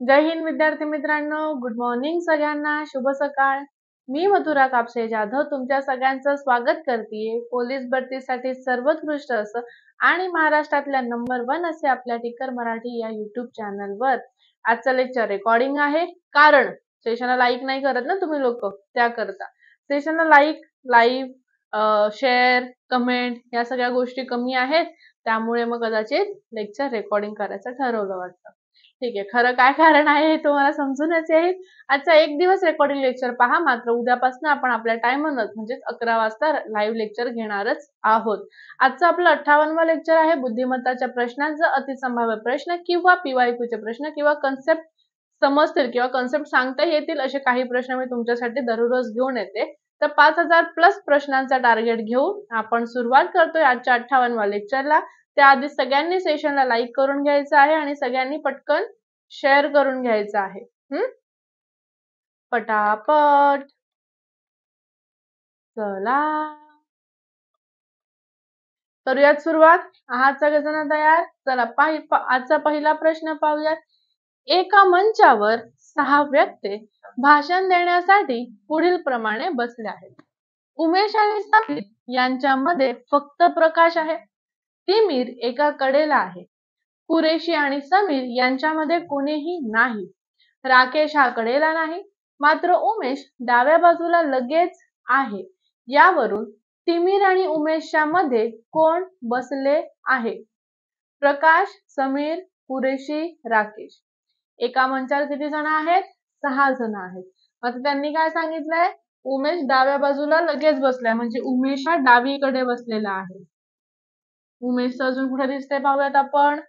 जय हिंद विद्यार्थी मित्रांनो, good morning सगळ्यांना, शुभ सकाळ. मी मधुरा कापसे जाधव तुमच्या सगळ्यांचं स्वागत करते पोलीस भरतीसाठी सर्वोत्कृष्ट असं आणि महाराष्ट्रातल्या नंबर 1 असे आपल्या टिकर मराठी या YouTube चॅनलवर आजचं लेक्चर रेकॉर्डिंग आहे. कारण सेशनला लाईक नाही करत ना तुम्ही लोक, त्याकरता सेशनला लाईव्ह शेअर कमेंट या सगळ्या गोष्टी कमी आहेत, त्यामुळे मग कदाचित लेक्चर रेकॉर्डिंग करायचं ठरवलं वाटतं. ठीक आहे, खरं काय कारण आहे हे तुम्हाला समजूनच येईल. आजचा एक दिवस रेकॉर्डिंग लेक्चर पहा, मात्र उद्यापासून आपण आपल्या टाइमनच म्हणजे 11 वाजता लाईव्ह लेक्चर घेणारच आहोत. आजचं आपलं 58वं लेक्चर आहे बुद्धिमत्ताच्या प्रश्नांचं अतिसंभाव्य प्रश्न किंवा PYQ प्रश्न किंवा कन्सेप्ट समजतील किंवा कन्सेप्ट सांगता येतील असे काही प्रश्न मी तुमच्यासाठी दररोज घेऊन येते. तर 5000 प्लस प्रश्नांचा टार्गेट घेऊन आपण सुरुवात करतोय आजच्या 58व्या लेक्चरला. त्याआधी सगळ्यांनी सेशनला लाईक करून घ्यायचं आहे आणि सगळ्यांनी पटकन शेअर करून घ्यायचं आहे. पटापट चला करूयात सुरुवात. आहात सगळेजण तयार? चला आजचा पहिला प्रश्न पाहूयात. एका मंचावर 6 व्यक्ती भाषण देण्यासाठी पुढील प्रमाणे बसले आहेत. उमेश आणि समीर यांच्यामध्ये फक्त प्रकाश आहे. तिमीर एका कडेला आहे. कुरेशी आणि समीर यांच्यामध्ये कोणीही नाही. राकेश हा कडेला नाही, मात्र उमेश डाव्या बाजूला लगेच आहे. यावरून तिमीर आणि उमेशच्या मध्ये कोण बसले आहे? प्रकाश, समीर, कुरेशी, राकेश. एका मंचावर किती जण आहेत? 6 जण आहेत. आता त्यांनी काय सांगितलंय? उमेश डाव्या बाजूला लगेच बसलाय, म्हणजे उमेश हा डावीकडे बसलेला आहे. उमेश अजून कुठे दिसते पाहूयात आपण.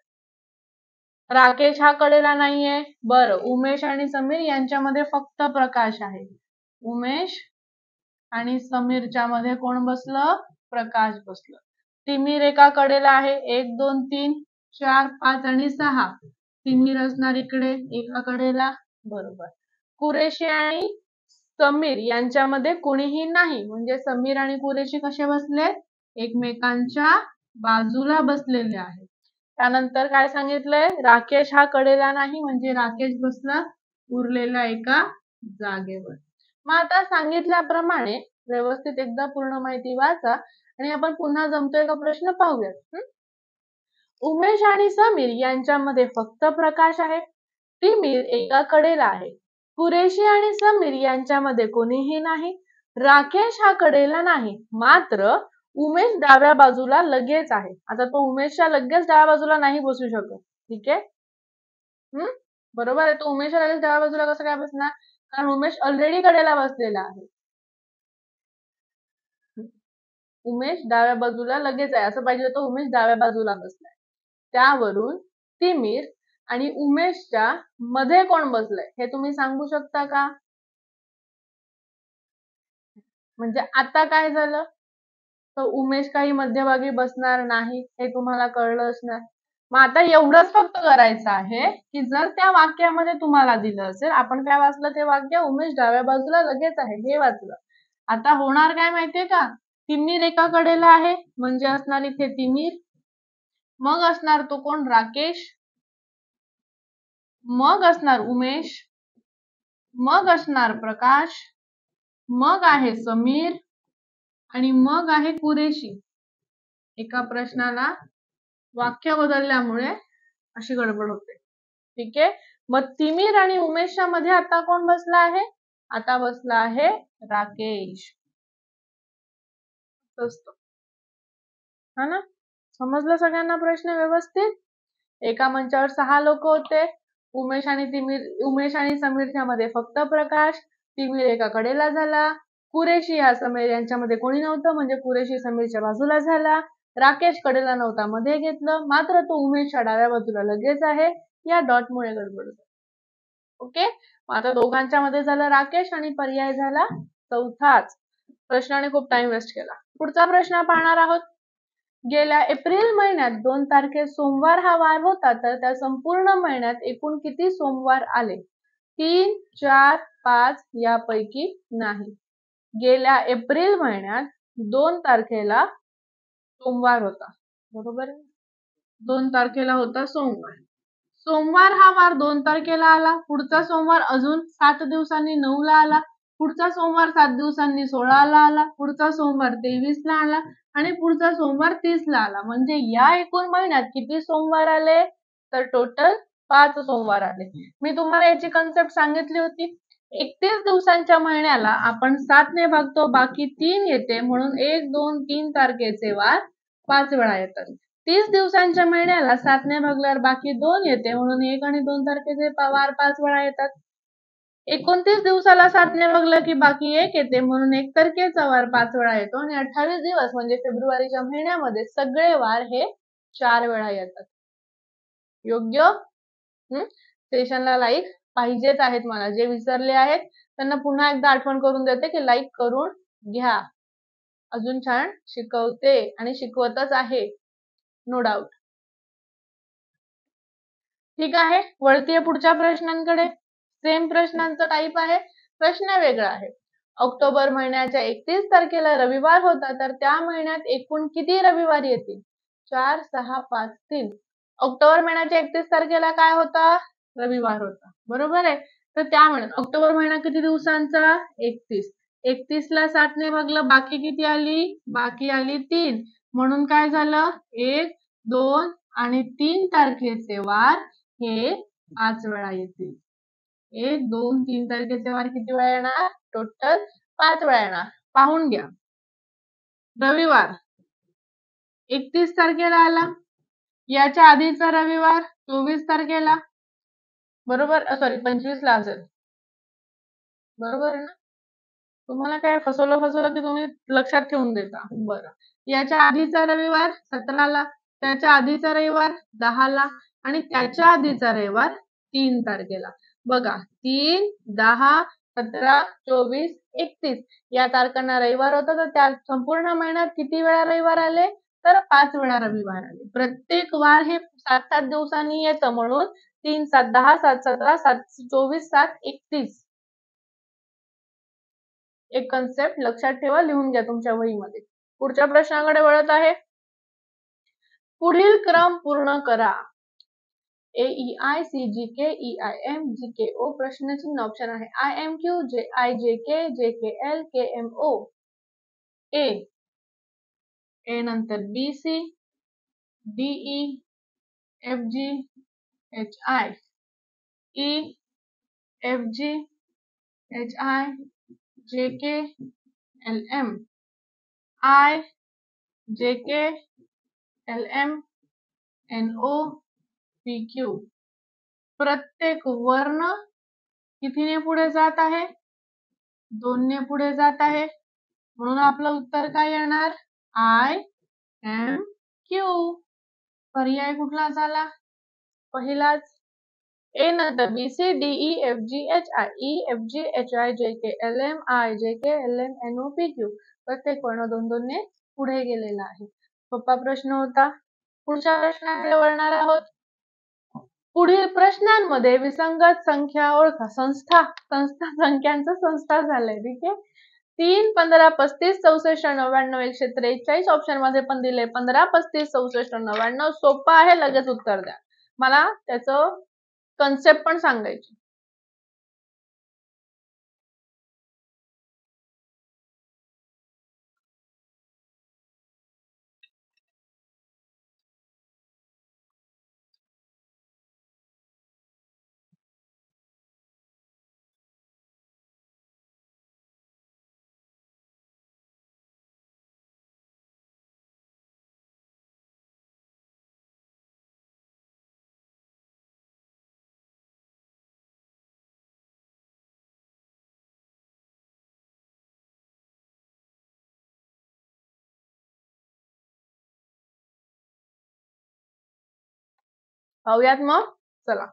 राकेश हा कडेला नाहीये. बरं, उमेश आणि समीर यांच्यामध्ये फक्त प्रकाश आहे. उमेश आणि समीरच्या मध्ये कोण बसलं? प्रकाश बसलं. तिमीर एका कडेला आहे. 1 2 3 4 5 आणि 6. तिमीर असणार इकडे एका कडेला. बरोबर. कुरेशी आणि समीर यांच्यामध्ये कोणीही नाही, म्हणजे समीर आणि कुरेशी कसे बसले? एकमेकांच्या बाजूला बसलेले आहेत. त्यानंतर काय सांगितलंय? राकेश हा कडेला नाही, म्हणजे राकेश बसला उरलेला एका जागेवर. मग आता सांगितल्याप्रमाणे व्यवस्थित एकदा पूर्ण माहिती वाचा आणि आपण पुन्हा जमतोय का प्रश्न पाहूयात. उमेश आणि समीर यांच्यामध्ये फक्त प्रकाश आहे. तिमीर एका कडेला आहे. कुरेशी आणि समीर यांच्यामध्ये कोणीही नाही. राकेश हा कडेला नाही, मात्र उमेश डाव्या बाजूला लगेच आहे. आता तो उमेशच्या लगेच डाव्या बाजूला नाही बसू शकत. ठीक आहे, बरोबर आहे. तो उमेशच्या लगेच डाव्या बाजूला कसं काय बसणार? कारण उमेश ऑलरेडी कडेला बसलेला आहे. उमेश डाव्या बाजूला लगेच आहे असं पाहिजे होतं. उमेश डाव्या बाजूला बसलाय. त्यावरून तिमीर आणि उमेशच्या मध्ये कोण बसलंय हे तुम्ही सांगू शकता का? म्हणजे आता काय झालं? तर उमेश काही मध्यभागी बसणार नाही हे तुम्हाला कळलं असणार. मग आता एवढंच फक्त करायचं आहे की जर त्या वाक्यामध्ये तुम्हाला दिलं असेल, आपण काय वाचलं ते वाक्य? उमेश डाव्या बाजूला लगेच आहे हे वाचलं. आता होणार काय माहितीये का? तिमीर एका कडेला आहे, म्हणजे असणार इथे तिमीर. मग असणार तो कोण? राकेश. मग असणार उमेश. मग असणार प्रकाश. मग आहे समीर आणि मग आहे कुरेशी. एका प्रश्नाला वाक्य बदलल्यामुळे अशी गडबड होते. ठीक आहे, मग तिमीर आणि उमेशच्या मध्ये आता कोण बसला आहे? आता बसला आहे राकेश. हा ना, समजलं सगळ्यांना प्रश्न व्यवस्थित? एका मंचावर 6 लोक होते. उमेश आणि समीरच्या मध्ये फक्त प्रकाश. तिमीर एका कडेला झाला. कुरेशी हा समीर यांच्यामध्ये कोणी नव्हतं, म्हणजे कुरेशी समीरच्या बाजूला झाला. राकेश कडेला नव्हता, मध्ये घेतलं, मात्र तो उमेशच्या डाव्या बाजूला लगेच आहे. या डॉट मुळे गडबड. ओके, आता दोघांच्या मध्ये झालं राकेश आणि पर्याय झाला चौथाच. प्रश्नाने खूप टाइम वेस्ट केला. पुढचा प्रश्न पाहणार आहोत. गेल्या एप्रिल महिन्यात 2 तारखे सोमवार हा वार होता, तर त्या संपूर्ण महिन्यात एकूण किती सोमवार आले? 3, 4, 5 यापैकी नाही. गेल्या एप्रिल महिन्यात 2 तारखेला सोमवार होता. बरोबर आहे? 2 तारखेला होता सोमवार. सोमवार हा वार 2 तारखेला आला, पुढचा सोमवार अजून 7 दिवसांनी 9 ला आला, पुढचा सोमवार 7 दिवसांनी 16 ला आला, पुढचा सोमवार 23 ला आला आणि पुढचा सोमवार 30 ला आला. म्हणजे या एकूण महिन्यात किती सोमवार आले? तर टोटल 5 सोमवार आले. मी तुम्हाला याची कन्सेप्ट सांगितली होती. 31 दिवसांच्या महिन्याला आपण 7 ने भागतो, बाकी 3 येते, म्हणून 1, 2, 3 तारखेचे वार 5 वेळा येतात. 30 दिवसांच्या महिन्याला 7 ने भागल्यावर बाकी 2 येते, म्हणून 1 आणि 2 तारखेचे वार 5 वेळा येतात. 29 दिवसाला 7 ने भागलं की बाकी 1 येते, म्हणून 1 तारखेचा वार 5 वेळा येतो आणि 28 दिवस म्हणजे फेब्रुवारीच्या महिन्यामध्ये सगळे वार हे 4 वेळा येतात. योग्य? सेशनला लाईक पाहिजेच आहेत मला. जे विसरले आहेत त्यांना पुन्हा एकदा आठवण करून देते की लाईक करून घ्या. अजून छान शिकवते आणि शिकवतच आहे, नो डाऊट. ठीक आहे, वळतीये पुढच्या प्रश्नांकडे. सेम प्रश्नांचा टाईप आहे, प्रश्न वेगळा आहे. ऑक्टोबर महिन्याच्या 31 तारखेला रविवार होता, तर त्या महिन्यात एकूण किती रविवार येतील? 4, 6, 5, 3. ऑक्टोबर महिन्याच्या 31 तारखेला काय होता? रविवार होता, बरोबर आहे. तर त्या महिन्यात ऑक्टोबर महिना किती दिवसांचा? 31. 31 ला 7 ने भागलं, बाकी किती आली? बाकी आली 3. म्हणून काय झालं? 1, 2 आणि 3 तारखेचे वार हे 5 वेळा येतील. 1, 2, 3 तारखेचे वार किती वेळा येणार? टोटल 5 वेळा येणार. पाहून घ्या. रविवार 31 तारखेला आला, याच्या आधीचा रविवार 24 तारखेला, बरोबर, सॉरी 25 ला असेल, बरोबर आहे ना? तुम्हाला काय फसवलं की तुम्ही लक्षात ठेवून देता. बरं, याच्या आधीचा रविवार 17 ला, त्याच्या आधीचा रविवार 10 ला आणि त्याच्या आधीचा रविवार 3 तारखेला. बघा, 3, 10, 17, 24, 31 या तारखांना रविवार होता, तर त्या संपूर्ण महिन्यात किती वेळा रविवार आले? तर 5 वेळा रविवार आले. प्रत्येक वार हे 7-7 दिवसांनी येतं, म्हणून 3, 7, 10, 7, 17, 7, 24, 7, 31. एक कन्सेप्ट लक्षात ठेवा, लिहून घ्या तुमच्या वहीमध्ये. पुढच्या प्रश्नाकडे वळत आहे. पुढील क्रम पूर्ण करा. AEICGK EIM GKO प्रश्नचिन्ह ऑप्शन आहे IMQ JIJK JKL KMO. A नंतर BC DE FG HI E FG HI JK LM I JK LM NO PQ. प्रत्येक वर्ण कितीने पुढे जात आहे? 2 ने पुढे जात आहे, म्हणून आपलं उत्तर काय येणार? IMQ. पर्याय कुठला झाला? पहिलाच. A नंतर BC DE FG HI E FG HI JK LM I JK LM NO PQ. प्रत्येक वर्ण 2-2 ने पुढे गेलेला आहे. सोपा प्रश्न होता. पुढच्या प्रश्नाकडे वळणार आहोत. पुढील प्रश्नांमध्ये विसंगत संख्या ओळखा. संस्था संख्यांचा संस्था झालाय, ठीक आहे. 3, 15, 35, 64, 99, 143 ऑप्शन मध्ये पण दिले 15, 35, 64, 99. सोपं आहे, लगेच उत्तर द्या. मला त्याचं कन्सेप्ट पण सांगायची. पाहूयात मग, चला.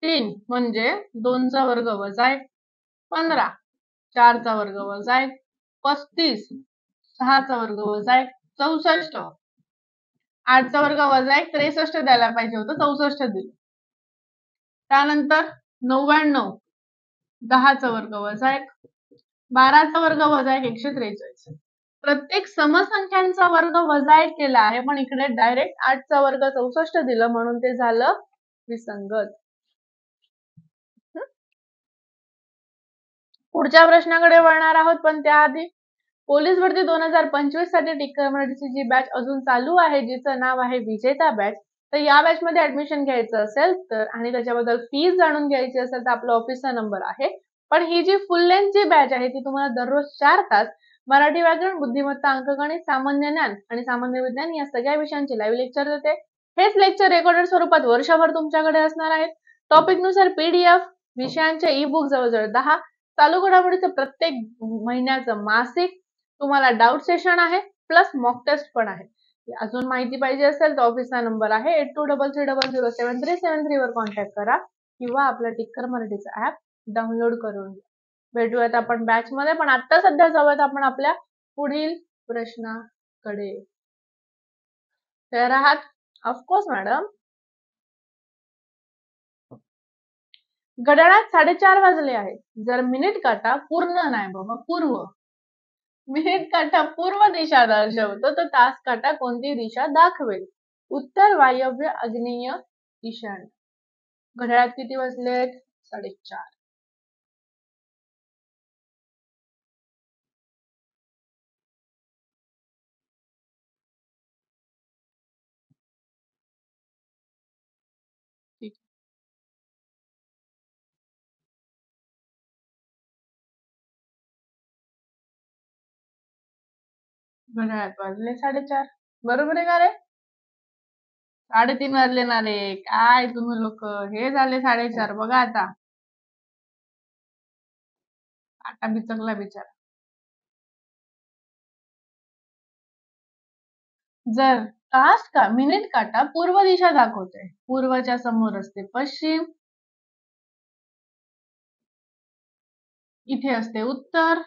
3 म्हणजे 2 चा वर्ग वजा 1, 15 4 चा वर्ग वजा 1, 35 6 चा वर्ग वजा 1, 64 8 चा वर्ग वजा 1, 63 द्यायला पाहिजे होतं, 64 दिलं. त्यानंतर 99 10 चा वर्ग वजा 1, 12 चा वर्ग वजा 1, 143. प्रत्येक समसंख्यांचा वर्ग वजा 1 केला आहे, पण इकडे डायरेक्ट 8चा वर्ग 64 दिलं म्हणून ते झालं विसंगत. पुढच्या प्रश्नाकडे वळणार आहोत, पण त्याआधी पोलीस भरती 2025 साठी टिक्कर मराठीची जी बॅच अजून चालू आहे, जिचं नाव आहे विजेता बॅच, तर या बॅच मध्ये ऍडमिशन घ्यायचं असेल तर आणि त्याच्याबद्दल फीस जाणून घ्यायची असेल तर आपला ऑफिसचा नंबर आहे. पण ही जी फुल लेंथची बॅच आहे ती तुम्हाला दररोज 4 तास मराठी व्याकरण, बुद्धिमत्ता, अंकगणित, सामान्य ज्ञान आणि सामान्य विज्ञान या सगळ्या विषयांचे लाईव्ह लेक्चर देते. हेच लेक्चर रेकॉर्डेड स्वरूपात वर्षभर तुमच्याकडे असणार आहेत. टॉपिक नुसार पीडीएफ, विषयांचे ई बुक जवळजवळ 10, चालू घडामोडीचं प्रत्येक महिन्याचं मासिक, तुम्हाला डाऊट सेशन आहे प्लस मॉक टेस्ट पण आहे. अजून माहिती पाहिजे असेल तर ऑफिसचा नंबर आहे 8233007373 वर कॉन्टॅक्ट करा किंवा आपलं टिक्कर मराठीचं ऍप डाउनलोड करून घ्या. भेटूयात आपण बॅच मध्ये, पण आता सध्या जाऊयात आपण आपल्या पुढील प्रश्नाकडे. तयार आहात? Of course madam. घड्याळात 4:30 वाजले आहेत. जर मिनिट काटा पूर्ण नाही बाबा, पूर्व मिनिट काटा पूर्व दिशा दर्शवतो तर तास काटा कोणती दिशा दाखवेल? उत्तर वायव्य, आग्नेय, ईशान्य. घड्याळात किती वाजलेत? 4:30. ठीक. घड्याळात वाजले 4:30. बरोबर आहे का रे? 3:30 वाजले ना रे. काय तुम्ही लोक, हे झाले 4:30. बघा आता आता बिचकला बिचारा. जर तास का मिनिट काटा पूर्व दिशा दाखवते, पूर्वच्या समोर असते पश्चिम, इथे असते उत्तर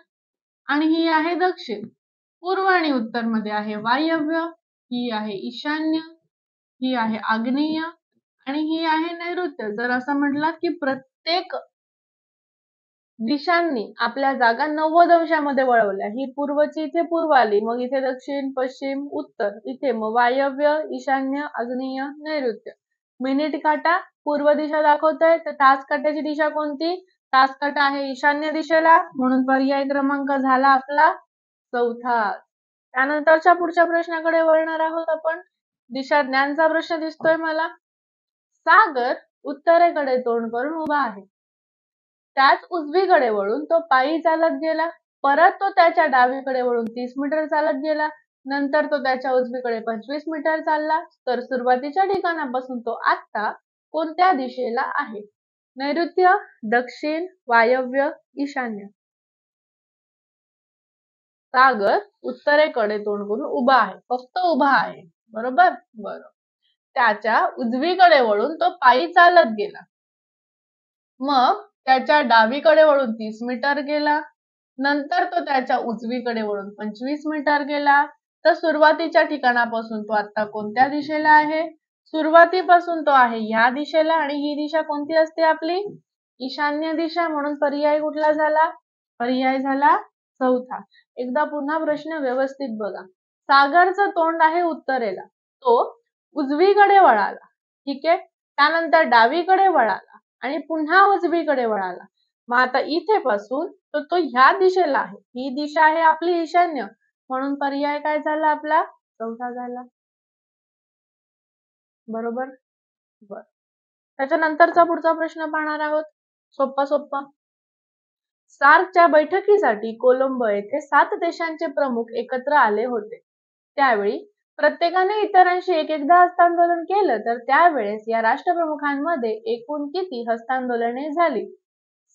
आणि ही आहे दक्षिण. पूर्व आणि उत्तर मध्ये आहे वायव्य, ही आहे ईशान्य, ही आहे आग्नेय आणि ही आहे नैऋत्य. जर असं म्हटलं की प्रत्येक दिशांनी आपल्या जागा 90 अंशामध्ये वळवल्या. ही पूर्वची इथे पूर्व आली, मग इथे दक्षिण, पश्चिम, उत्तर, इथे मग वायव्य, ईशान्य, आग्नेय, नैऋत्य. मिनिट काटा पूर्व दिशा दाखवतोय, तर तास काट्याची दिशा कोणती? तास काटा आहे ईशान्य दिशेला, म्हणून पर्याय क्रमांक झाला आपला चौथा. त्यानंतरच्या पुढच्या प्रश्नाकडे वळणार आहोत आपण. दिशा ज्ञानचा प्रश्न दिसतोय मला. सागर उत्तरेकडे तोंड करून उभा आहे. त्याच उजवीकडे वळून तो पायी चालत गेला. परत तो त्याच्या डावीकडे वळून 30 मीटर चालत गेला. नंतर तो त्याच्या उजवीकडे 25 मीटर चालला. तर सुरुवातीच्या ठिकाणापासून तो आता कोणत्या दिशेला आहे? नैऋत्य, दक्षिण, वायव्य, ईशान्य. सागर उत्तरेकडे तोंड करून उभा आहे, फक्त उभा आहे. बरोबर? बरोबर. त्याच्या उजवीकडे वळून तो पायी चालत गेला. मग त्याच्या डावीकडे वळून 30 मीटर गेला. नंतर तो त्याच्या उजवीकडे वळून 25 मीटर गेला. तर सुरुवातीच्या ठिकाणापासून तो आता कोणत्या दिशेला आहे? सुरुवातीपासून तो आहे ह्या दिशेला आणि ही दिशा कोणती असते आपली? ईशान्य दिशा. म्हणून पर्याय कुठला झाला? पर्याय झाला चौथा. एकदा पुन्हा प्रश्न व्यवस्थित बघा. सागरचं तोंड आहे उत्तरेला, तो उजवीकडे वळाला. ठीक आहे. त्यानंतर डावीकडे वळाला आणि पुन्हा उजवीकडे वळाला. मग आता इथे पासून तर तो ह्या दिशेला आहे, ही दिशा आहे आपली ईशान्य, म्हणून पर्याय काय झाला आपला? चौथा झाला. बरोबर? बर. त्याच्यानंतरचा पुढचा प्रश्न पाहणार आहोत. सोप्पा सोप्पा. सार्कच्या बैठकीसाठी कोलंबो येथे 7 देशांचे प्रमुख एकत्र आले होते. त्यावेळी प्रत्येकाने इतरांशी एकदा हस्तांदोलन केलं, तर त्यावेळेस या राष्ट्रप्रमुखांमध्ये एकूण किती हस्तांदोलने झाली?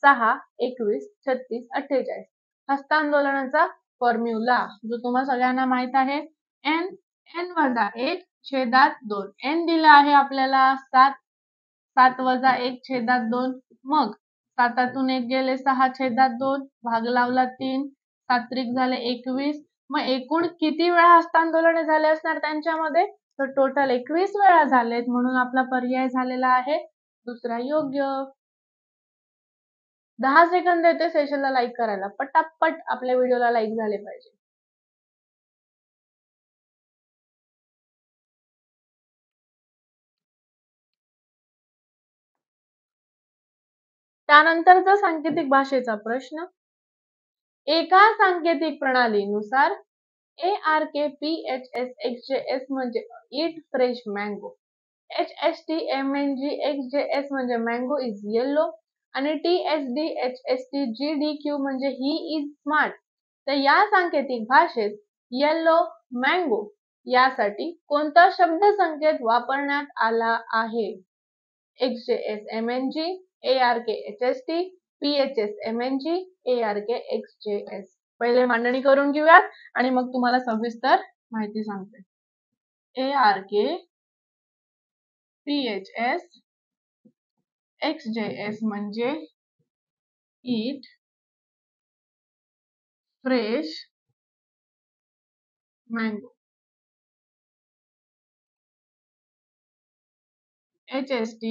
6, 21, 36, 48. हस्तांदोलनाचा फॉर्म्युला जो तुम्हाला सगळ्यांना माहित आहे, n-1/2. n दिला आहे आपल्याला 7, 7-1/2. मग 7तून 1 गेले 6/2, भाग लावला 3, 7 त्रिक झाले 21. मग एकूण किती वेळा हस्तांदोलने झाले असणार त्यांच्यामध्ये? तर टोटल 21 वेळा झालेत, म्हणून आपला पर्याय झालेला आहे दुसरा योग्य. 10 सेकंद देते सेशनला लाईक करायला. पटापट आपल्या व्हिडिओला लाईक झाले पाहिजे. त्यानंतरचा सांकेतिक भाषेचा प्रश्न. एका सांकेतिक प्रणालीनुसार ARKPHSXJS म्हणजे eat fresh mango, HSTMNGXJS म्हणजे mango is yellow आणि TSDHSTGDQ म्हणजे he is smart. तर या सांकेतिक भाषेत येलो, मँगो यासाठी कोणता शब्द संकेत वापरण्यात आला आहे? XJSMNG, ARKHST, PHSMNG, ARKXJS. पहिले मांडणी करून घेऊयात आणि मग तुम्हाला सविस्तर माहिती सांगते. ARK, PHS, XJS म्हणजे eat fresh mango. HST,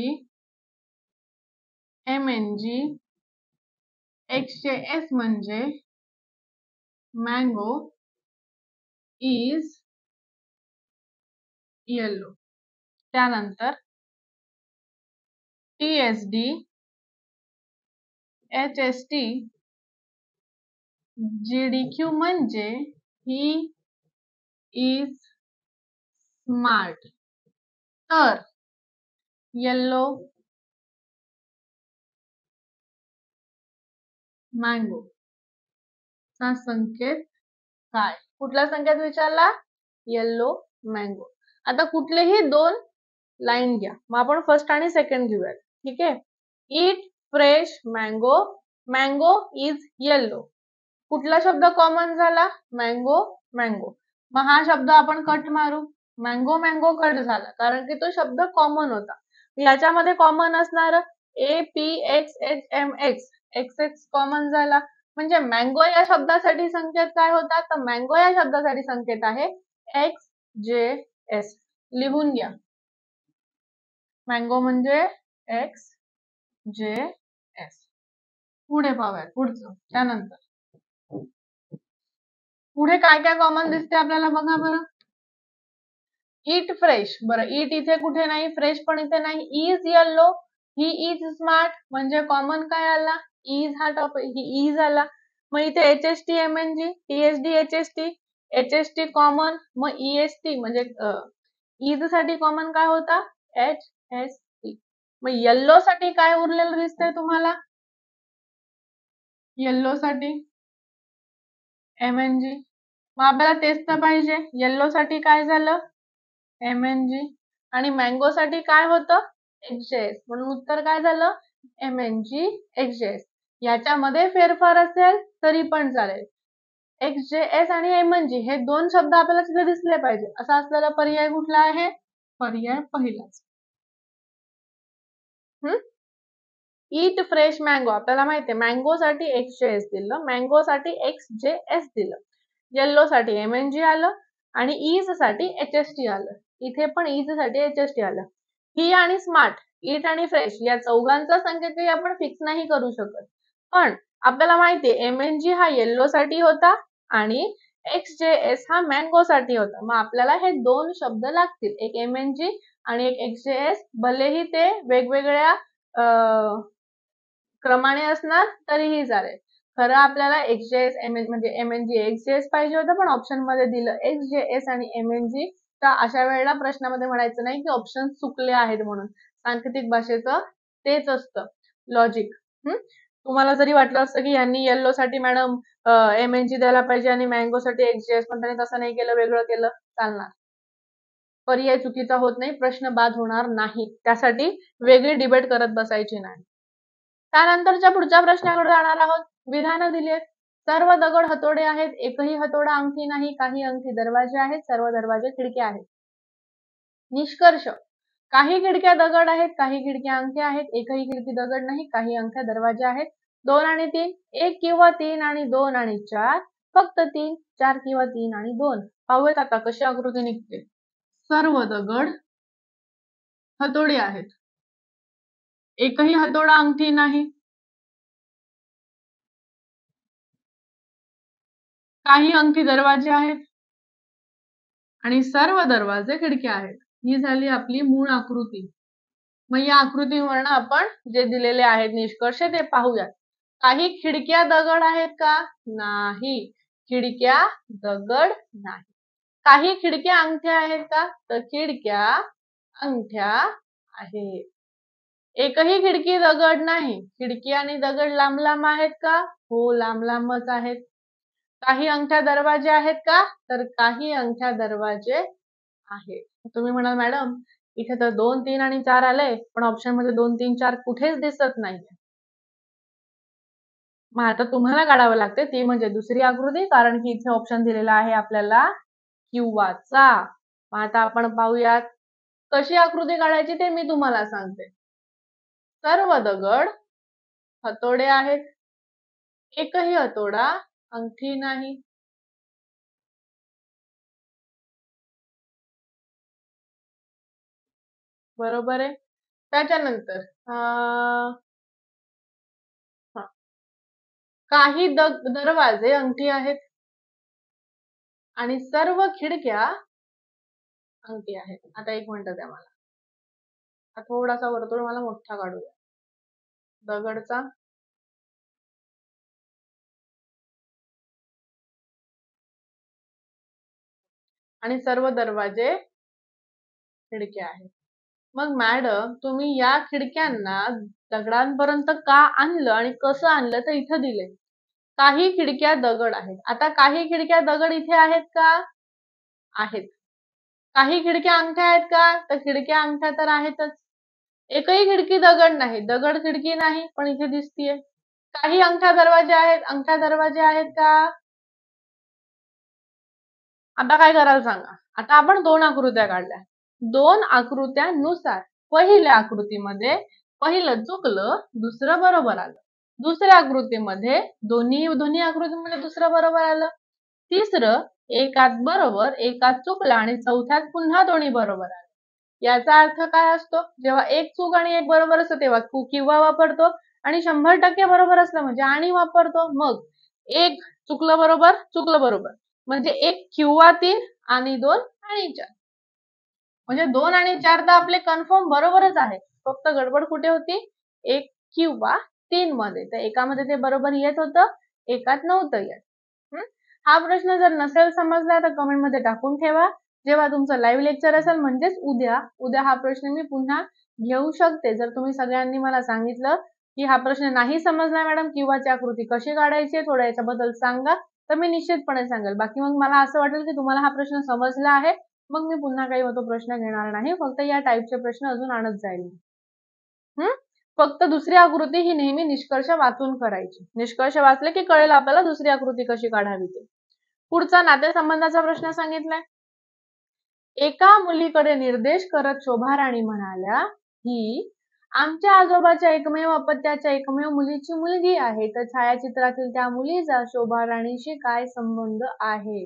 MNG, XJS म्हणजे mango is yellow. त्यानंतर TSD, HST, GDQ म्हणजे he is smart. तर येलो, मँगो चा संकेत काय? कुठला संकेत विचारला? Yellow, mango. आता कुठलेही दोन लाईन घ्या. मग आपण फर्स्ट आणि सेकंड घेऊयात. ठीक आहे. ईट fresh mango, mango is yellow. कुठला शब्द कॉमन झाला? Mango, mango. मग हा शब्द आपण कट मारू. मँगो, मँगो कट झाला कारण की तो शब्द कॉमन होता. याच्यामध्ये कॉमन असणार APXHMX, XX कॉमन झाला. म्हणजे मँगो या शब्दासाठी संकेत काय होता? तर मँगो या शब्दासाठी संकेत आहे XJS. लिहून घ्या. मँगो म्हणजे XJS. पुढे पाहूयात पुढचं. त्यानंतर पुढे काय काय कॉमन दिसते आपल्याला बघा बरं. ईट फ्रेश. बरं, ईट इथे कुठे नाही, फ्रेश पण इथे नाही. Is yellow, he is smart म्हणजे कॉमन काय आला? इज हा टॉपिक, ही इज आला. मग इथे HST MNG, TSD HST, HST common, मग EST म्हणजे इज साठी कॉमन काय होता? HST. मग येल्लो साठी काय उरलेलं दिसतंय तुम्हाला? येल्लो साठी MNG. मग आपल्याला तेच तर पाहिजे. येल्लो साठी काय झालं? MNG. आणि मँगो साठी काय होतं? XJS. म्हणून उत्तर काय झालं? MNG, XJS. याच्यामध्ये फेरफार असेल तरी पण चालेल. XJS आणि MNG हे दोन शब्द आपल्याला तिथे दिसले पाहिजे. असा असलेला पर्याय कुठला आहे? पर्याय पहिलाच. ईट फ्रेश मँगो. आपल्याला माहिती आहे मँगो साठी XJS दिलं, मँगो साठी XJS दिलं, येल्लो साठी MNG आलं आणि इज साठी HST आलं. इथे पण इज साठी HST आलं. ही आणि स्मार्ट, ईट आणि फ्रेश या चौघांचा संकेतही आपण फिक्स नाही करू शकत. पण आपल्याला माहिती आहे MNG हा येल्लो साठी होता आणि XJS हा मँगो साठी होता. मग आपल्याला हे दोन शब्द लागतील, एक MNG आणि एक XJS. भलेही ते वेगवेगळ्या क्रमाने असणार तरीही चालेल. खरं आपल्याला XJS म्हणजे MNG XJS पाहिजे होतं पण ऑप्शन मध्ये दिलं XJS आणि MNG. तर अशा वेळेला प्रश्नामध्ये म्हणायचं नाही की ऑप्शन चुकले आहेत म्हणून. सांकेतिक भाषेचं तेच असतं लॉजिक. तुम्हाला जरी वाटलं असतं की यांनी येल्लो साठी मॅडम MNG द्यायला पाहिजे आणि मँगो साठी XJS, पण त्यांनी तसं नाही केलं, वेगळं केलं, चालणार. पर्याय चुकीचा होत नाही, प्रश्न बाद होणार नाही. त्यासाठी वेगळी डिबेट करत बसायची नाही. त्यानंतरच्या पुढच्या प्रश्नाकडे जाणार आहोत. विधानं दिली आहेत. सर्व दगड हतोडे आहेत, एकही हतोडा अंगठी नाही, काही अंगठी दरवाजे आहेत, सर्व दरवाजे खिडक्या आहेत. निष्कर्ष. काही खिडक्या दगड आहेत, काही खिडक्या अंगठ्या आहेत, एकही खिडकी दगड नाही, काही अंगठ्या दरवाजे आहेत. 2 आणि 3, 1 किंवा 3 आणि 2 आणि 4, फक्त 3, 4 किंवा 3 आणि 2. पाहूयात आता कशी आकृती निघते. सर्व दगड हतोडे आहेत, एकही हतोडा अंगठी नाही, काही अंगठी दरवाजे आहेत आणि सर्व दरवाजे खिडक्या आहेत. ही झाली आपली मूळ आकृती. मग या आकृतीवरून आपण जे दिलेले आहेत निष्कर्ष ते पाहूयात. काही खिडक्या दगड आहेत का? नाही. खिडक्या दगड नाही. काही खिडक्या अंगठ्या आहेत का? तर खिडक्या अंगठ्या आहेत. एकही खिडकी दगड नाही. खिडकी आणि दगड लांब लांब आहेत का? हो, लांब लांबच आहेत. काही अंगठ्या दरवाजे आहेत का? तर काही अंगठ्या दरवाजे आहेत. तुम्ही म्हणाल मॅडम इथे तर 2, 3 आणि 4 आले, पण ऑप्शन मध्ये 2, 3, 4 कुठेच दिसत नाही. मग आता तुम्हाला काढावं लागते ती म्हणजे दुसरी आकृती, कारण की इथे ऑप्शन दिलेला आहे आपल्याला किंवाचा. मग आता आपण पाहूयात कशी आकृती काढायची ते मी तुम्हाला सांगते. सर्व दगड हतोडे आहेत. एकही हतोडा अंगठी नाही. बरोबर आहे. त्याच्यानंतर काही दरवाजे अंगठी आहेत आणि सर्व खिडक्या अंगठी आहेत. आता एक मिनिट द्या मला. थोडासा वर्तुळ मला मोठा काढूया दगडचा. आणि सर्व दरवाजे खिडक्या आहेत. मग मॅडम तुम्ही या खिडक्यांना दगडांपर्यंत का आणलं आणि कसं आणलं तर इथं दिले. काही खिडक्या दगड आहेत. आता काही खिडक्या दगड इथे आहेत का? आहेत. काही खिडक्या अंगठ्या आहेत का? तर खिडक्या अंगठ्या तर आहेतच. एकही खिडकी दगड नाही. दगड खिडकी नाही पण इथे दिसतीये. काही अंगठ्या दरवाजे आहेत. अंगठ्या दरवाजे आहेत का? आता काय कराल सांगा. आता आपण 2 आकृत्या काढल्या. 2 आकृत्यानुसार पहिल्या आकृतीमध्ये पहिलं चुकलं, दुसरं बरोबर आलं. दुसऱ्या आकृतीमध्ये दोन्ही आकृतीमध्ये दुसरं बरोबर आलं. तिसरं एकात बरोबर, एकात चुकलं आणि चौथ्यात पुन्हा दोन्ही बरोबर आलं. याचा अर्थ काय असतो? जेव्हा एक चूक आणि एक बरोबर असतं तेव्हा किंवा वापरतो आणि 100% बरोबर असलं म्हणजे आणि वापरतो. मग एक चुकलं बरोबर म्हणजे 1 किंवा 3 आणि 2 आणि 4. म्हणजे 2 आणि 4 तर आपले कन्फर्म बरोबरच आहे. फक्त गडबड कुठे होती? 1 किंवा 3 मध्ये. तर एकामध्ये ते बरोबर येत होतं, एकात नव्हतं येत. हा प्रश्न जर नसेल समजला तर कमेंट मध्ये टाकून ठेवा. जेव्हा तुमचं लाईव्ह लेक्चर असेल म्हणजेच उद्या हा प्रश्न मी पुन्हा घेऊ शकते. जर तुम्ही सगळ्यांनी मला सांगितलं की हा प्रश्न नाही समजला मॅडम किंवाची आकृती कशी काढायची थोडं याच्याबद्दल सांगा, तर मी निश्चितपणे सांगेल. बाकी मग मला असं वाटेल की तुम्हाला हा प्रश्न समजला आहे, मग मी पुन्हा काही तो प्रश्न घेणार नाही. फक्त या टाईपचे प्रश्न अजून आणत जाईल. फक्त दुसरी आकृती ही नेहमी निष्कर्ष वाचून करायची. निष्कर्ष वाचले की कळेल आपल्याला दुसरी आकृती कशी काढावी ते. पुढचा नातेसंबंधाचा प्रश्न सांगितलाय. एका मुलीकडे निर्देश करत शोभाराणी म्हणाल्या ही आमच्या आजोबाच्या एकमेव अपत्याच्या एकमेव मुलीची मुलगी आहे. तर छायाचित्रातील त्या मुलीचा शोभाराणीशी काय संबंध आहे?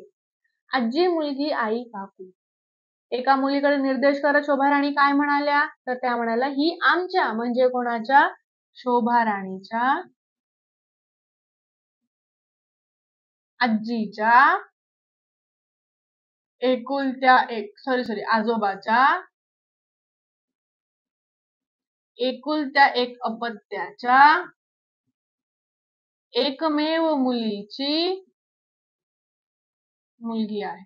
आजी, मुलगी, आई, काकू. एका मुलीकडे निर्देश करत शोभाराणी काय म्हणाल्या? तर त्या म्हणाल्या ही आमच्या म्हणजे कोणाच्या? शोभाराणीच्या आजीच्या आजोबाच्या एकुलत्या एक अपत्याच्या एकमेव मुलीची मुलगी आहे.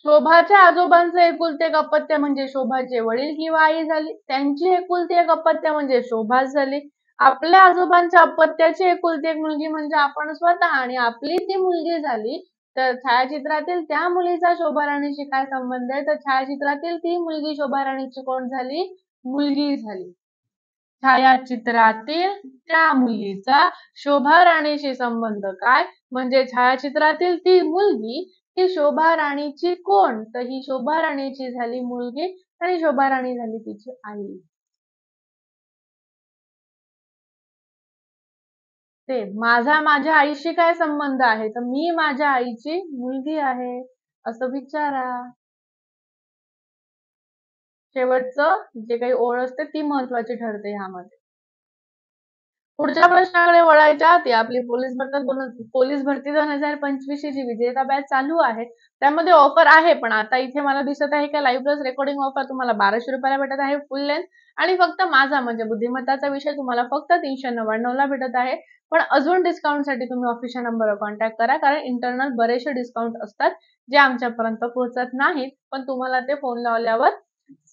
शोभाच्या आजोबांचं एकुलते एक अपत्य म्हणजे शोभाचे वडील किंवा आई झाली. त्यांची एकुलती एक अपत्य म्हणजे शोभाच झाली. आपल्या आजोबांच्या अपत्याची एकुलती एक मुलगी म्हणजे आपण स्वतः आणि आपली ती मुलगी झाली. तर छायाचित्रातील त्या मुलीचा शोभाराणीशी काय संबंध आहे? तर छायाचित्रातील ती मुलगी शोभाराणीची कोण झाली? मुलगी झाली. छायाचित्रातील त्या मुलीचा शोभाराणीशी संबंध काय? म्हणजे छायाचित्रातील ती मुलगी ही शोभाराणीची कोण? तर ही शोभाराणीची झाली मुलगी आणि शोभाराणी झाली तिची आई. ते माझ्या आईशी काय संबंध आहे? तर मी माझ्या आईची मुलगी आहे असं विचारा. शेवटचं जे काही ओळ असते ती महत्वाची ठरते ह्यामध्ये. पुढच्या प्रश्नाकडे वळायच्या आधी आपली पोलीस भरती 2025 ची जी विजेता बॅच चालू आहे त्यामध्ये ऑफर आहे, पण आता इथे मला दिसत आहे की लाईव्ह प्लस रेकॉर्डिंग ऑफर तुम्हाला 1200 रुपयाला भेटत आहे फुल लेंथ, आणि फक्त माझा म्हणजे बुद्धिमत्ताचा विषय तुम्हाला फक्त 399 ला भेटत आहे. पण अजून डिस्काउंट साठी तुम्ही ऑफिशियल नंबरवर कॉन्टॅक्ट करा, कारण इंटरनल बरेचसे डिस्काउंट असतात जे आमच्यापर्यंत पोहोचत नाहीत, पण तुम्हाला ते फोन लावल्यावर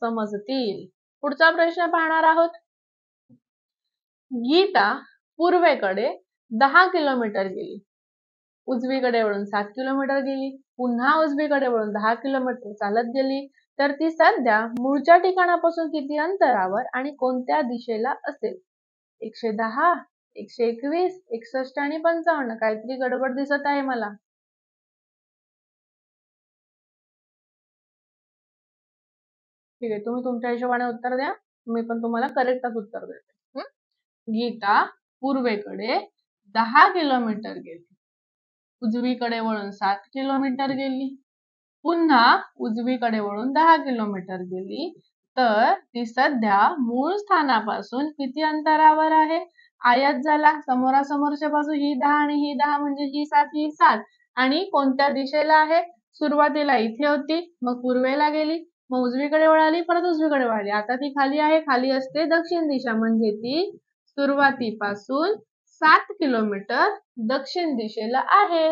समजतील. पुढचा प्रश्न पाहणार आहोत. गीता पूर्वेकडे 10 किलोमीटर गेली, उजवीकडे वळून 7 किलोमीटर गेली, पुन्हा उजवीकडे वळून 10 किलोमीटर चालत गेली, तर ती सध्या मूळच्या ठिकाणापासून किती अंतरावर आणि कोणत्या दिशेला असेल? 110, 121, 61 आणि 55. काहीतरी गडबड दिसत आहे मला. ठीक आहे, तुम्ही तुमच्या हिशोबाने उत्तर द्या, मी पण तुम्हाला करेक्टच उत्तर देते. गीता पूर्वेकडे 10 किलोमीटर गेली, उजवीकडे वळून 7 किलोमीटर गेली, पुन्हा उजवीकडे वळून 10 किलोमीटर गेली, तर ती सध्या मूळ स्थानापासून किती अंतरावर आहे? आयत झाला, समोरासमोरच्या बाजू ही 10 आणि ही 10 म्हणजे ही 7 ही 7, आणि कोणत्या दिशेला आहे? सुरुवातीला इथे होती, मग पूर्वेला गेली, मग उजवीकडे वळाली, परत उजवीकडे वळाली, आता ती खाली आहे, खाली असते दक्षिण दिशा, म्हणजे ती सुरुवातीपासून 7 किलोमीटर दक्षिण दिशेला आहे.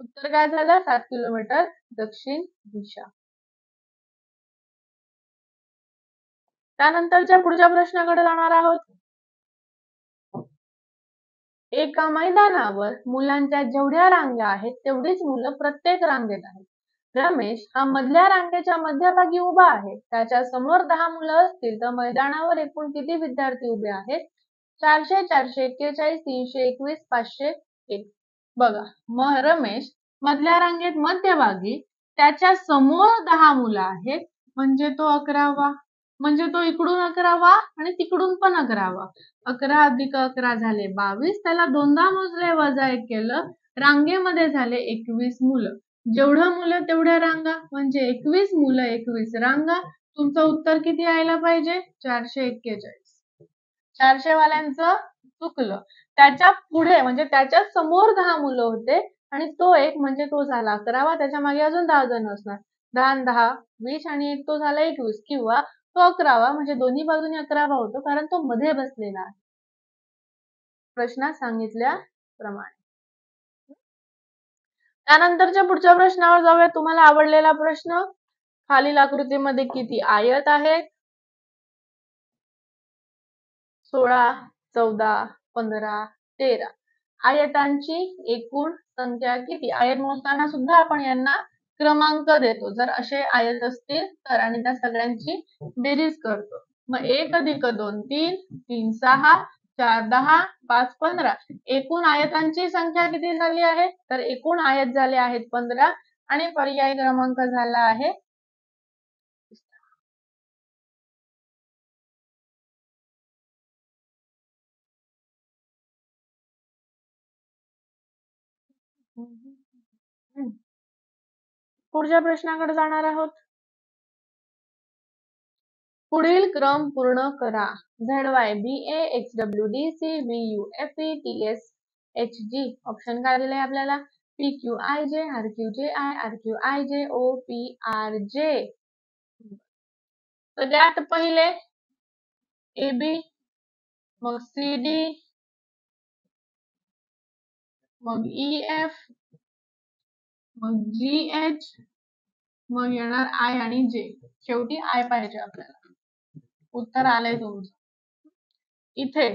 उत्तर काय झालं? 7 किलोमीटर दक्षिण दिशा. त्यानंतरच्या पुढच्या प्रश्नाकडे जाणार आहोत. एका मैदानावर मुलांच्या जेवढ्या रांगा आहेत तेवढीच मुलं प्रत्येक रांगेत आहेत. रमेश हा मधल्या रांगेच्या मध्यभागी उभा आहे, त्याच्या समोर 10 मुलं असतील तर मैदानावर एकूण किती विद्यार्थी उभे आहेत? 400, 441, 321, 501. बघा, मग रमेश मधल्या रांगेत मध्यभागी, त्याच्या समोर 10 मुलं आहेत, म्हणजे तो 11वा, म्हणजे तो इकडून 11वा आणि तिकडून पण 11वा. 11 अधिक 11 झाले 22, त्याला दोनदा मोजले, वजा 1 केलं, रांगेमध्ये झाले 21 मुलं. जेवढं मुलं तेवढ्या रांगा, म्हणजे 21 मुलं 21 रांगा. तुमचं उत्तर किती यायला पाहिजे? 441. 400 वाल्यांचं चुकलं. त्याच्या पुढे म्हणजे त्याच्या समोर 10 मुलं होते आणि तो एक म्हणजे तो झाला 11वा, त्याच्या मागे अजून 10 जण असणार. 10 आणि 10 20 आणि एक तो झाला 21, किंवा तो 11वा म्हणजे दोन्ही बाजूने 11वा होतो, कारण तो मध्ये बसलेला आहे प्रश्नात सांगितल्याप्रमाणे. त्यानंतरच्या पुढच्या प्रश्नावर जाऊया. तुम्हाला आवडलेला प्रश्न. खालील आकृतीमध्ये किती आयत आहेत? 16, 14, 15, 13. आयतांची एकूण संख्या किती? आयत मोजताना सुद्धा आपण यांना क्रमांक देतो. जर असे आयत असतील तर, आणि त्या सगळ्यांची बेरीज करतो. मग 1 अधिक 2 3, 3 6, 4 10, 5 15. एकूण आयतांची संख्या किती झाली आहे? तर एकूण आयत झाले आहेत 15 आणि पर्याय क्रमांक झाला आहे. पुढच्या प्रश्नाकडे जाणार आहोत. पुढील क्रम पूर्ण करा. ZYBA XWDC VUFE TSHG. Option काय दिले आपल्याला? PQIJ RQJI RQIJ OPRJ. सगळ्यात पहिले AB, मग CD, मग EF, मग GH, मग येणार I आणि J. शेवटी I पाहिजे आपल्याला. उत्तर आलंय तुमचं. इथे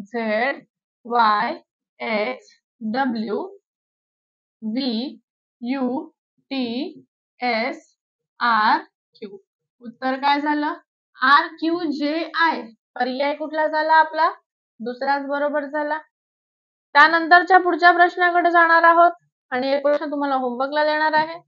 Z Y X W V U T S R Q. उत्तर काय झालं? RQJI. पर्याय कुठला झाला आपला? दुसराच बरोबर झाला. त्यानंतरच्या पुढच्या प्रश्नाकडे जाणार आहोत आणि एक प्रश्न तुम्हाला होमवर्कला देणार आहे.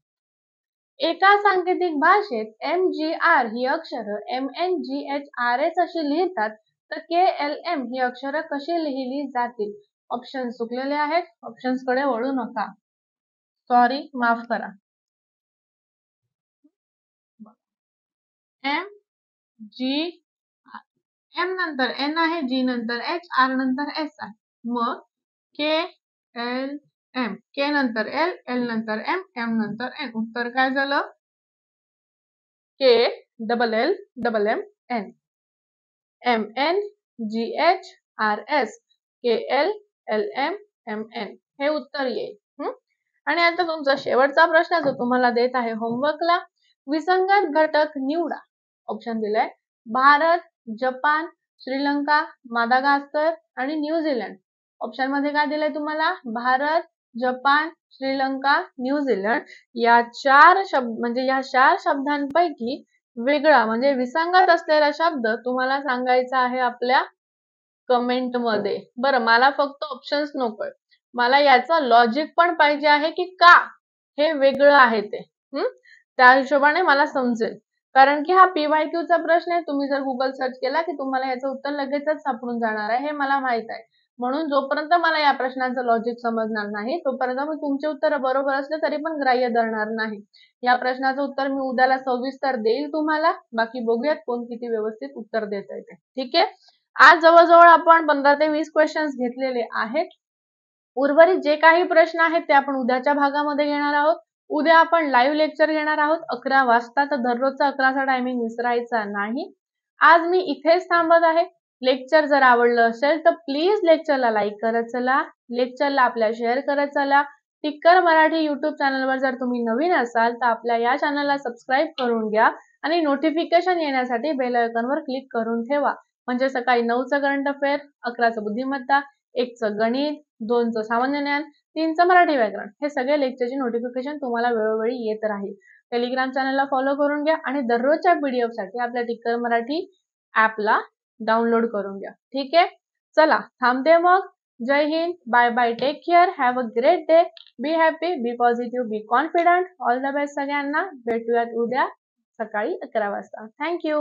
एका सांकेतिक भाषेत MGR ही अक्षरं MNGHRS अशी लिहितात, तर KLM ही अक्षरं कशी लिहिली जातील? ऑप्शन चुकलेले आहेत, ऑप्शन्स कडे वळू नका. सॉरी, माफ करा. MGR एम नंतर एन आहे, जी नंतर एच, आर नंतर एस आहे. मग के एल एम, के नंतर एल, एल नंतर एम, एम नंतर एन. उत्तर काय झालं? K double L double M N. M N G H R S, K L L M M N, हे उत्तर येईल. आणि आता तुमचा शेवटचा प्रश्न जो तुम्हाला देत आहे होमवर्कला, विसंगत घटक निवडा. ऑप्शन दिलाय भारत, जपान, श्रीलंका, मादागास्कर आणि न्यूझीलंड. ऑप्शन मध्ये काय दिलंय तुम्हाला? Bharat, Japan, Sri Lanka, New Zealand. या चार शब्दांपैकी वेगळा म्हणजे विसंगत असलेला शब्द तुम्हाला सांगायचा आहे आपल्या कमेंट मध्ये. बरं, मला फक्त ऑप्शन्स नकोय, मला याचं लॉजिक पण पाहिजे आहे की का हे वेगळं आहे ते. त्या हिशोबाने मला समजेल, कारण की हा PYQ चा प्रश्न आहे. तुम्ही जर गुगल सर्च केला की तुम्हाला याचं उत्तर लगेचच सापडून जाणार आहे, हे मला माहित आहे. म्हणून जोपर्यंत मला या प्रश्नाचं लॉजिक समजणार नाही तोपर्यंत मी तुमचे उत्तर बरोबर असले तरी पण ग्राह्य धरणार नाही. या प्रश्नाचं उत्तर मी उद्याला सविस्तर देईल तुम्हाला. बाकी बघूयात कोण किती व्यवस्थित उत्तर देत आहे ते. ठीक आहे. आज जवळजवळ आपण 15 ते 20 क्वेश्चन्स घेतलेले आहेत. उर्वरित जे काही प्रश्न आहेत ते आपण उद्याच्या भागामध्ये घेणार आहोत. उद्या आपण लाईव्ह लेक्चर घेणार आहोत 11 वाजता. तर दररोजचा 11चा टायमिंग विसरायचा नाही. आज मी इथेच थांबत आहे. लेक्चर जर आवडलं असेल तर प्लीज लेक्चरला लाईक करत चला, लेक्चरला आपल्या शेअर करत चला. टिक्कर मराठी युट्यूब चॅनलवर जर तुम्ही नवीन असाल तर आपल्या या चॅनलला सबस्क्राईब करून घ्या आणि नोटिफिकेशन येण्यासाठी बेल आयकॉनवर क्लिक करून ठेवा. म्हणजे सकाळी 9चं करंट अफेअर, 11चं बुद्धिमत्ता, 1चं गणित, 2चं सामान्य ज्ञान, 3चं मराठी व्याकरण, हे सगळे लेक्चरची नोटिफिकेशन तुम्हाला वेळोवेळी येत राहील. टेलिग्राम चॅनलला फॉलो करून घ्या आणि दररोजच्या PDF साठी आपल्या टिक्कर मराठी ऍपला डाउनलोड करून घ्या. ठीक आहे. चला थांबते मग. जय हिंद, bye bye, take care, have a great day, be happy, be positive, be confident. All the best सगळ्यांना. भेटूयात उद्या सकाळी 11 वाजता. थँक्यू.